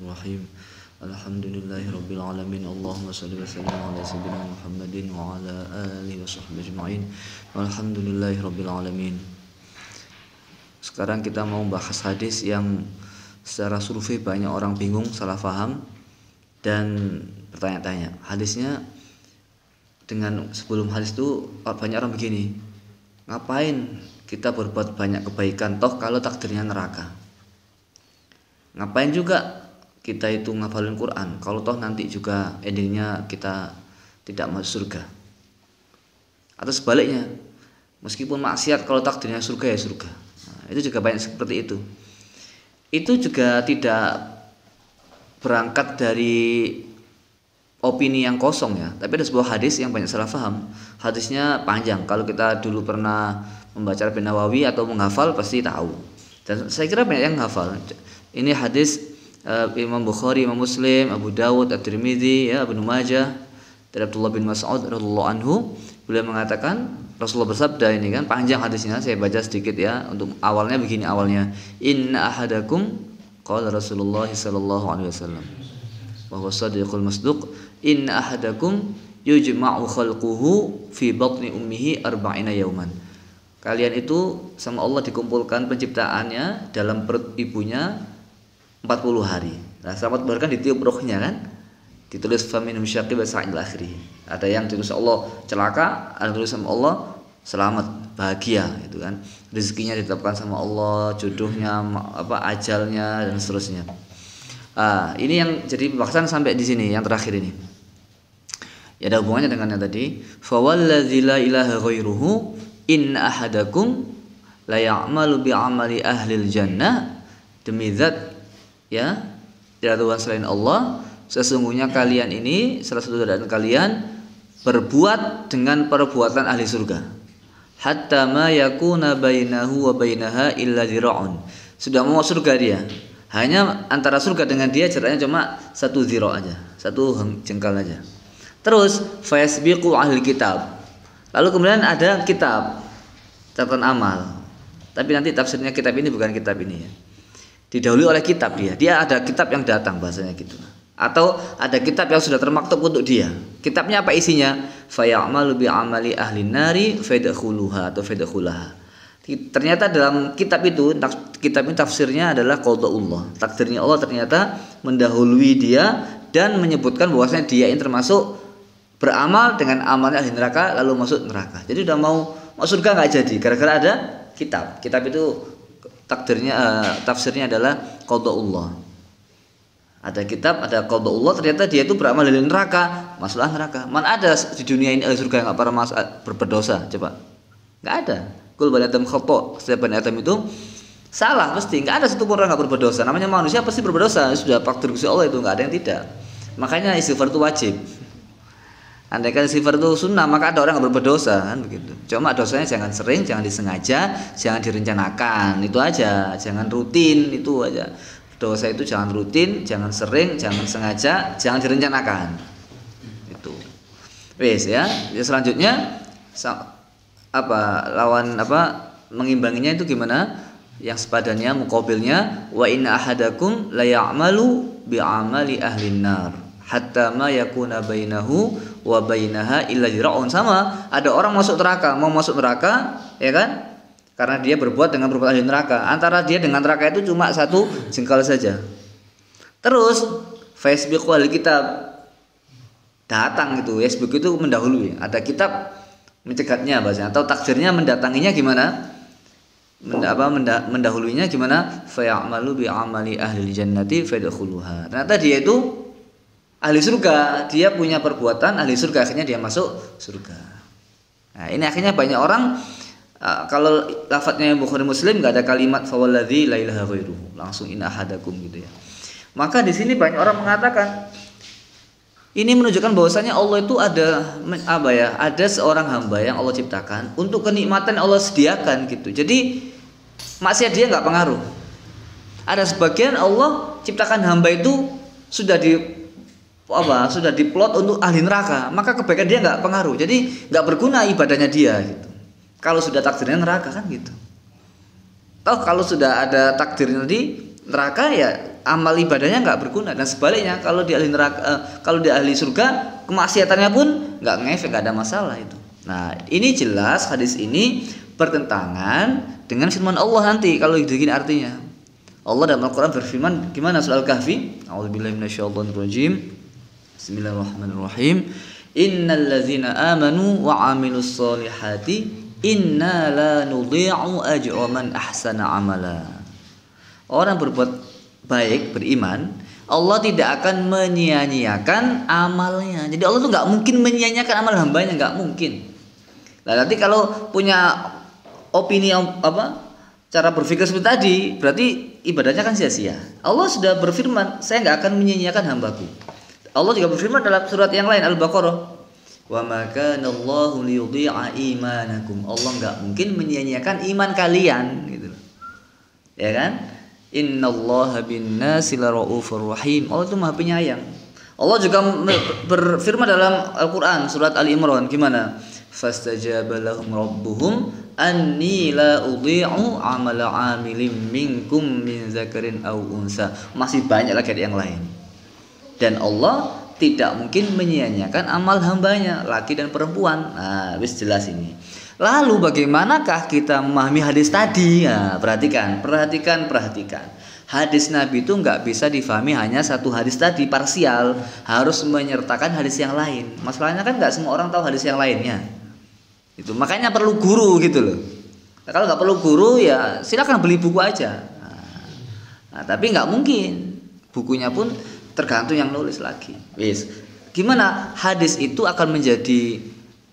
Bismillahirrahmanirrahim. Alhamdulillahirabbil alamin. Allahumma shalli wa sallim ala sayyidina Muhammadin wa ala alihi wa sahbihi ajma'in. Alhamdulillahirabbil alamin. Sekarang kita mau bahas hadis yang secara survei banyak orang bingung, salah paham dan bertanya-tanya. Hadisnya dengan sebelum hadis itu banyak orang begini, ngapain kita berbuat banyak kebaikan toh kalau takdirnya neraka? Ngapain juga kita itu ngafalin Quran kalau toh nanti juga endingnya kita tidak masuk surga? Atau sebaliknya, meskipun maksiat kalau takdirnya surga ya surga. Nah, itu juga banyak seperti itu. Itu juga tidak berangkat dari opini yang kosong ya, tapi ada sebuah hadis yang banyak salah paham. Hadisnya panjang, kalau kita dulu pernah membaca Rabi Nawawi atau menghafal pasti tahu. Dan saya kira banyak yang menghafal. Ini hadis Imam Bukhari, Imam Muslim, Abu Dawud, At-Tirmidzi, ya, Ibnu Majah dari Abdullah bin Mas'ud radhiyallahu anhu. Beliau mengatakan, Rasulullah bersabda, ini kan panjang hadisnya, saya baca sedikit ya. Untuk awalnya begini awalnya, inna ahadakum, qala Rasulullah sallallahu alaihi wasallam, wa huwa shadiqul masduq, inna ahadakum yujma'u khalquhu fi batni ummihi arba'ina yawman. Kalian itu sama Allah dikumpulkan penciptaannya dalam perut ibunya 40 hari. Nah, selamat bahkan ditiup rohnya kan, ditulis faminhum syaqi wa sa'id akhiri. Ada yang ditulis Allah celaka, ada tulis sama Allah selamat, bahagia, itu kan. Rezekinya ditetapkan sama Allah, jodohnya, ajalnya dan seterusnya. Ini yang jadi pembahasan sampai di sini yang terakhir ini. Ya ada hubungannya dengan yang tadi. Fa wallazi la ilaha ghairuhu in ahadakum la ya'malu bi amali ahlil jannah, demi zat ya tidak Tuhan selain Allah, sesungguhnya kalian ini salah satu dari kalian berbuat dengan perbuatan ahli surga, hatta ma yakuna bainahu wa bainaha illa zira'un. Sudah mau surga dia, hanya antara surga dengan dia jaraknya cuma 1 zira' aja, 1 jengkal aja. Terus fayasbiqu ahli kitab, lalu kemudian ada kitab catatan amal, tapi nanti tafsirnya kitab ini bukan kitab ini ya, didahului oleh kitab dia ada kitab yang datang, bahasanya gitu, atau ada kitab yang sudah termaktub untuk dia. Kitabnya apa isinya? Fayamalu bi amali ahli nari fadkhuluha atau fadkhulaha. Ternyata dalam kitab ini tafsirnya adalah qadaullah, takdirnya Allah ternyata mendahului dia dan menyebutkan bahwasanya dia ini termasuk beramal dengan amalnya ahli neraka lalu masuk neraka. Jadi udah mau masuk surga nggak jadi gara-gara ada kitab. Kitab itu takdirnya tafsirnya adalah qadaullah. Ada kitab, ada qadaullah, ternyata dia itu beramal dari neraka, masuklah neraka. Mana ada di dunia ini ahli surga yang enggak pernah berdosa? Coba. Enggak ada. Kul bani adam khata', setiap bani adam itu salah pasti, enggak ada satu orang enggak berbuat dosa. Namanya manusia pasti berbuat dosa, sudah takdir Gusti Allah itu, enggak ada yang tidak. Makanya istighfar itu wajib. Andaikan istighfar itu sunnah, maka ada orang yang berbuat dosa kan begitu. Cuma dosanya jangan sering, jangan disengaja, jangan direncanakan, itu aja. Jangan rutin, itu aja. Dosa itu jangan rutin, jangan sering, jangan sengaja, jangan direncanakan. Itu. Wes ya. Selanjutnya mengimbanginya itu gimana? Yang sepadannya, muqabilnya, wa inna ahadakum la ya'malu bi amali ahlin nar hatta ma yakuna bainahu wa bainaha illa zira'un. Sama, ada orang masuk neraka, mau masuk neraka, ya kan? Karena dia berbuat dengan perbuatan ahli neraka. Antara dia dengan neraka itu cuma 1 jengkal saja. Terus Facebook wal kitab datang gitu, Facebook itu mendahului. Ada kitab mencegatnya bahasanya, atau takdirnya mendatanginya gimana? Mendahulunya gimana? Fa ya'malu bi amali ahli jannati fadkhuluha. Ternyata dia itu ahli surga, dia punya perbuatan ahli surga, akhirnya dia masuk surga. Nah, ini akhirnya banyak orang kalau lafadznya Bukhari Muslim nggak ada kalimat fawalladzi la ilaha ghairuhu, langsung in ahadakum gitu ya. Maka di sini banyak orang mengatakan ini menunjukkan bahwasanya Allah itu ada seorang hamba yang Allah ciptakan untuk kenikmatan yang Allah sediakan gitu. Jadi maksiat dia nggak pengaruh. Ada sebagian Allah ciptakan hamba itu sudah diplot untuk ahli neraka, maka kebaikan dia nggak pengaruh, jadi nggak berguna ibadahnya dia gitu. Kalau sudah takdirnya neraka kan gitu. Toh kalau sudah ada takdirnya di neraka ya amal ibadahnya nggak berguna. Dan sebaliknya kalau di ahli neraka, kalau di ahli surga, kemaksiatannya pun nggak ngefek, nggak ada masalah itu. Nah, ini jelas hadis ini bertentangan dengan firman Allah nanti kalau begini artinya. Allah dalam Al-Qur'an berfirman gimana surah Al-Kahfi? A'udzubillahi minasyaitonirrajim. Bismillahirrahmanirrahim. Innal ladzina amanu wa 'amilus solihati inna la nudhi'u ajra man ahsana amala. Orang berbuat baik, beriman, Allah tidak akan menyia-nyiakan amalnya. Jadi Allah tuh nggak mungkin menyia-nyiakan amal hambanya, nggak mungkin. Nah, nanti kalau punya opini cara berpikir seperti tadi, berarti ibadahnya kan sia-sia. Allah sudah berfirman, saya nggak akan menyia-nyiakan hambaku. Allah juga berfirman dalam surat yang lain, Al-Baqarah, wa ma kana Allahu liyudhi'a imanakum. Allah nggak mungkin menyia-nyiakan iman kalian, gitu. Ya kan? Innallaha bin-nasi laraufur rahim. Allah itu Maha Penyayang. Allah juga berfirman dalam Al-Qur'an surat Ali Imran gimana? Fastajaba lahum rabbuhum anni la udhi'u amala 'amilin minkum min zakarin aw unsa. Masih banyak lagi yang lain. Dan Allah tidak mungkin menyia-nyiakan amal hambanya, laki dan perempuan. Nah, wis jelas ini. Lalu bagaimanakah kita memahami hadis tadi? Nah, perhatikan. Hadis Nabi itu nggak bisa difahami hanya satu hadis tadi parsial, harus menyertakan hadis yang lain. Masalahnya kan nggak semua orang tahu hadis yang lainnya. Itu makanya perlu guru gitu loh. Nah, kalau nggak perlu guru ya silakan beli buku aja. Nah, tapi nggak mungkin. Bukunya pun tergantung yang nulis lagi. Wis. Gimana hadis itu akan menjadi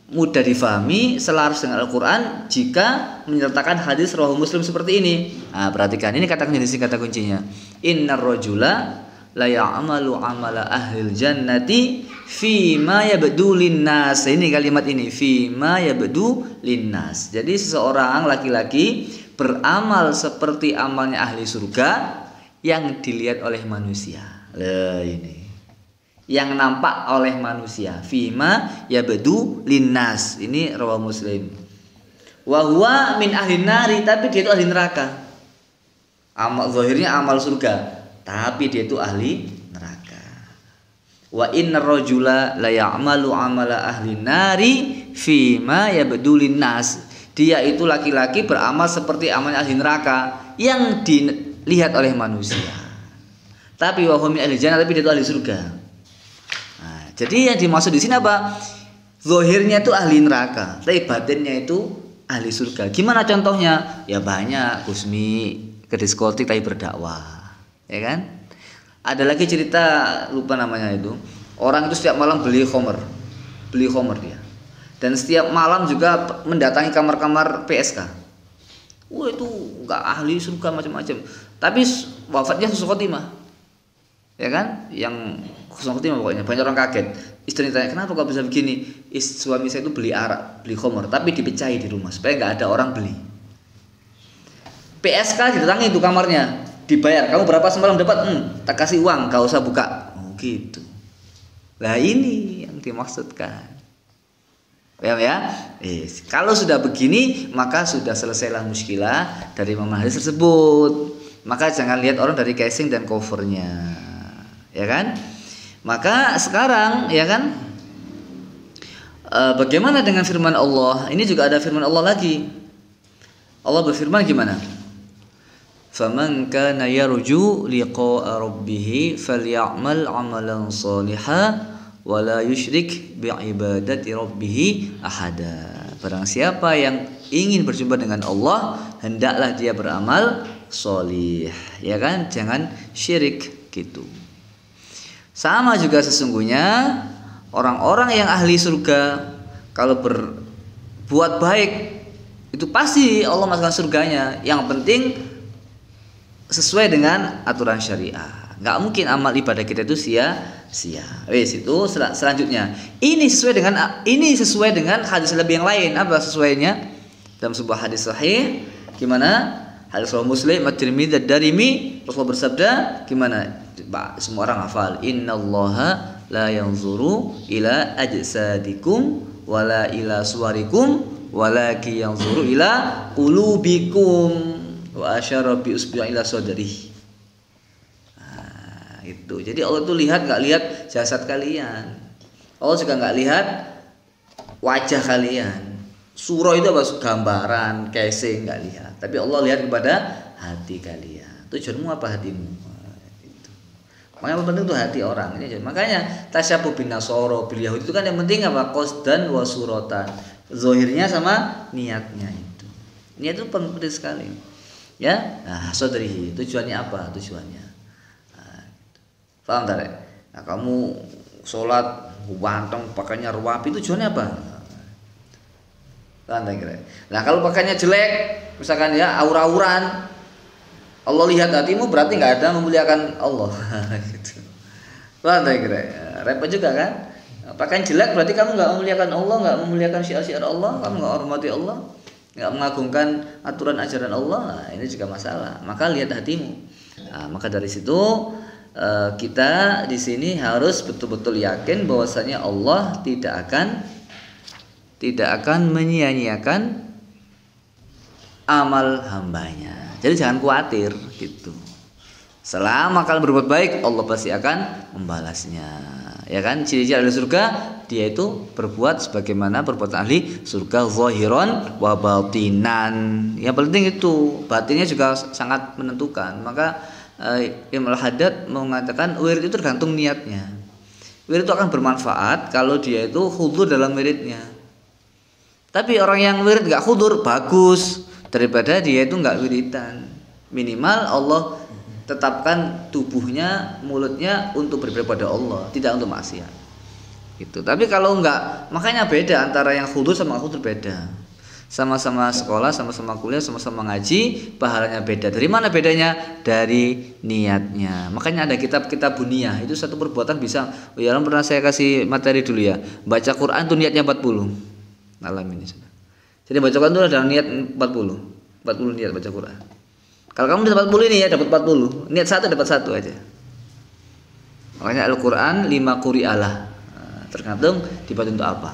mudah difahami selaras dengan Al-Quran jika menyertakan hadis Rawahu Muslim seperti ini. Nah, perhatikan ini kata kuncinya. Innar rajula la ya'malu amala ahlil jannati fi ma yabdu linnas. Ini kalimat ini, fi ma yabdu linnas. Jadi seseorang laki-laki beramal seperti amalnya ahli surga yang dilihat oleh manusia. Lah ini. Yang nampak oleh manusia. Fima yabdu linnas. Ini Rawahu Muslim. Wa huwa min ahli nari, tapi dia itu ahli neraka. Amal zahirnya amal surga, tapi dia itu ahli neraka. Wa innar rajula la ya'malu amala ahli nari fima yabdu linnas. Dia itu laki-laki beramal seperti amalnya ahli neraka yang dilihat oleh manusia. Tapi wa huwa min ahli jannah, tapi dia itu ahli surga. Jadi yang dimaksud di sini apa? Zahirnya itu ahli neraka, tapi batinnya itu ahli surga. Gimana contohnya? Ya banyak, Gusmi ke diskotik tapi berdakwah, ya kan? Ada lagi cerita lupa namanya itu. Orang itu setiap malam beli khamr dia. Dan setiap malam juga mendatangi kamar-kamar PSK. Wah itu nggak ahli surga macam-macam. Tapi wafatnya husnul khotimah, ya kan? Yang husnul khotimah pokoknya. Banyak orang kaget. Istri tanya, kenapa kok bisa begini? Suami saya itu beli arak, beli khamr, tapi dipecahi di rumah supaya nggak ada orang beli. PSK didatangi itu kamarnya, dibayar. Kamu berapa semalam dapat? Tak kasih uang, gak usah buka. Oh gitu. Nah ini yang dimaksudkan. Paham ya? Kalau sudah begini, maka sudah selesailah muskilah dari memahami hadis tersebut. Maka jangan lihat orang dari casing dan covernya, ya kan? Maka sekarang ya kan, bagaimana dengan firman Allah? Ini juga ada firman Allah lagi. Allah berfirman gimana? Faman kana yarju liqa'a rabbih falyamal 'amalan shalihan wa la yusyrik bi'ibadati rabbih ahada. Barang siapa yang ingin berjumpa dengan Allah, hendaklah dia beramal sholih, ya kan? Jangan syirik gitu. Sama juga sesungguhnya orang-orang yang ahli surga kalau berbuat baik itu pasti Allah masukkan surganya. Yang penting sesuai dengan aturan syariah. Nggak mungkin amal ibadah kita itu sia-sia. Wes itu selanjutnya. Ini sesuai dengan hadis lebih yang lain. Apa sesuainya? Dalam sebuah hadis sahih gimana? Hadis Rawahu Muslim, At-Tirmidzi, Ad-Darimi, Rasulullah bersabda gimana? Semua orang hafal. Innallaha la yanzuru ila ajsadikum wala ila suwarikum walakin yanzuru ila qulubikum wa asyara bi usbi'i ila sadrihi. itu. Jadi Allah tuh nggak lihat jasad kalian. Allah juga nggak lihat wajah kalian. Surah itu apa? Gambaran, casing, nggak lihat. Tapi Allah lihat kepada hati kalian. Tujuanmu apa hatimu? Itu. Makanya yang penting itu hati orang. Ini makanya tasyabuh bin nasoro bil yahudi itu kan yang penting apa? Qasdan wa suratan. Zahirnya sama niatnya itu. Niat itu penting sekali. Ya, nah sodrihi tujuannya apa? Tujuannya. Nah, gitu. Paham tak? Nah, kamu sholat wantong pakainya ruwapi tujuannya apa? Nah kalau pakainya jelek, misalkan ya aura-auran, Allah lihat hatimu berarti nggak ada memuliakan Allah. Gitu. Repot juga kan? Pakaian jelek berarti kamu nggak memuliakan Allah, nggak memuliakan syiar-syiar Allah, kamu nggak hormati Allah, nggak mengagungkan aturan ajaran Allah. Nah, ini juga masalah. Maka lihat hatimu. Nah, maka dari situ kita di sini harus betul-betul yakin bahwasanya Allah tidak akan menyia-nyiakan amal hambanya. Jadi jangan khawatir gitu. Selama kalian berbuat baik, Allah pasti akan membalasnya. Ya kan? Ciri-ciri ahli surga dia itu berbuat sebagaimana perbuatan ahli surga zahiran wa batinan. Yang penting itu, batinnya juga sangat menentukan. Maka Imam Al-Haddad mengatakan wirid itu tergantung niatnya. Wirid itu akan bermanfaat kalau dia itu khudur dalam wiridnya. Tapi orang yang wirid gak khudur bagus daripada dia itu gak wiridan. Minimal Allah tetapkan tubuhnya, mulutnya untuk beribadah pada Allah, tidak untuk maksiat. Gitu. Tapi kalau enggak, makanya beda antara yang khudur sama khudur beda. Sama-sama sekolah, sama-sama kuliah, sama-sama ngaji, pahalanya beda. Dari mana bedanya? Dari niatnya. Makanya ada kitab-kitab buniyah. Itu satu perbuatan bisa. Oh ya, pernah saya kasih materi dulu ya. Baca Quran tuh niatnya 40. Malam ini sudah. Jadi baca Quran itu ada niat 40 niat baca Quran. Kalau kamu dapat 40 ini ya dapat 40. Niat satu dapat satu aja. Makanya Al-Quran 5 quri'alah. Tergantung dibaca untuk apa.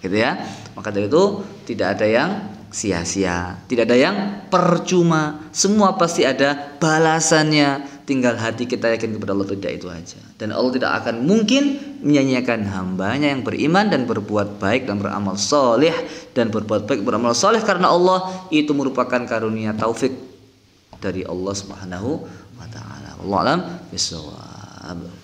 Gitu ya. Maka dari itu tidak ada yang sia-sia, tidak ada yang percuma. Semua pasti ada balasannya. Tinggal hati kita yakin kepada Allah, tidak itu aja. Dan Allah tidak akan mungkin menyanyiakan hambanya yang beriman dan berbuat baik dan beramal soleh dan berbuat baik beramal soleh karena Allah itu merupakan karunia taufik dari Allah Subhanahu wa taala. Wallahu a'lam bishawab.